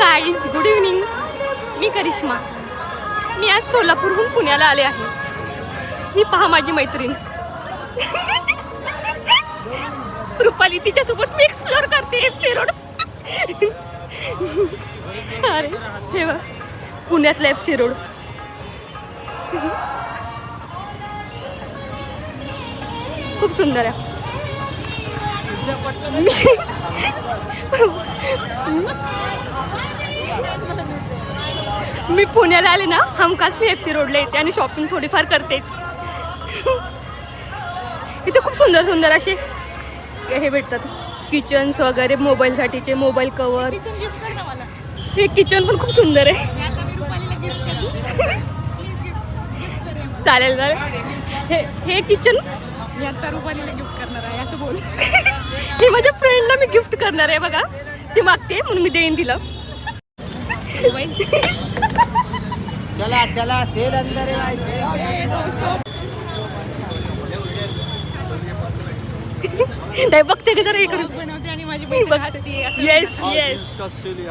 Guys, good evening. मी करिश्मा. मी आज सोलापूरहून पुण्याला आले आहे. ही पहा माझी मैत्रीण रुपाली. तिच्यासोबत मी एक्सप्लोर करते FC रोड. अरे हे बघ, पुण्यातला FC रोड. खूप सुंदर आहे. मी पुण्याला आले ना, हमखास मी FC रोडला येते आणि शॉपिंग थोडीफार करतेच. इथे खूप सुंदर सुंदर असे हे भेटतात, किचन्स वगैरे, मोबाईलसाठीचे मोबाईल कवर. हे किचन पण खूप सुंदर आहे. चालेल चालेल. हे किचन आता रुपालीला गिफ्ट करणार आहे असं बोल. हे माझ्या फ्रेंडला मी गिफ्ट करणार आहे. बघा, ती मागते म्हणून मी देईन तिला. चला चला सेल अंदर है. नाही बघते की जरा हे करून बनवते आणि माझी बहीण हसते असं. Yes yes.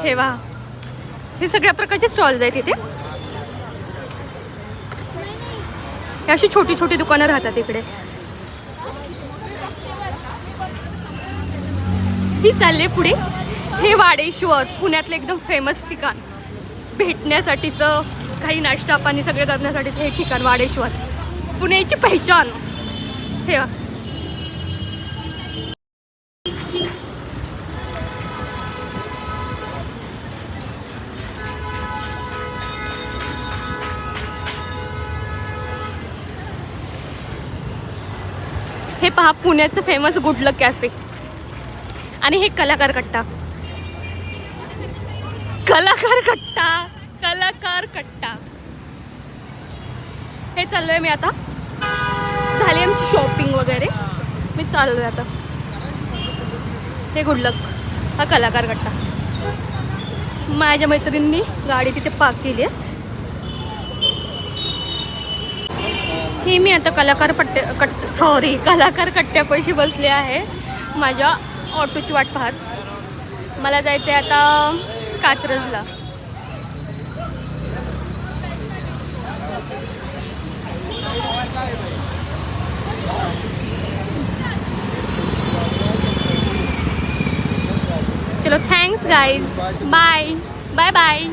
हे वा, हे सगळ्या प्रकारचे स्टॉल्स आहेत इथे. हे अशी छोटी छोटी दुकानं राहतात इकडे. ही चालले पुढे. हे वाडेश्वर, पुण्यातलं एकदम फेमस ठिकाण. भेटण्यासाठीचं, काही नाश्ता पाणी सगळे करण्यासाठीचं हे ठिकाण वाडेश्वर, पुण्याची पहिचान. हे हे पहा, पुण्याचं फेमस गुडलक कॅफे. आणि हे कलाकार कट्टा. कलाकार कट्टा, कलाकार कट्टा. हे चाललोय मी आता. झाली आमची शॉपिंग वगैरे, मी चाललोय आता. हे गुडलक, हा कलाकार कट्टा. माझ्या मैत्रिणींनी गाडी तिथे पार्क केली आहे. हे मी आता कलाकार कट्ट्यापाशी बसले आहे, माझ्या ऑटोची वाट पाहत. मला जायचं आहे आता कात्रजला. चलो, thanks guys. Bye bye bye.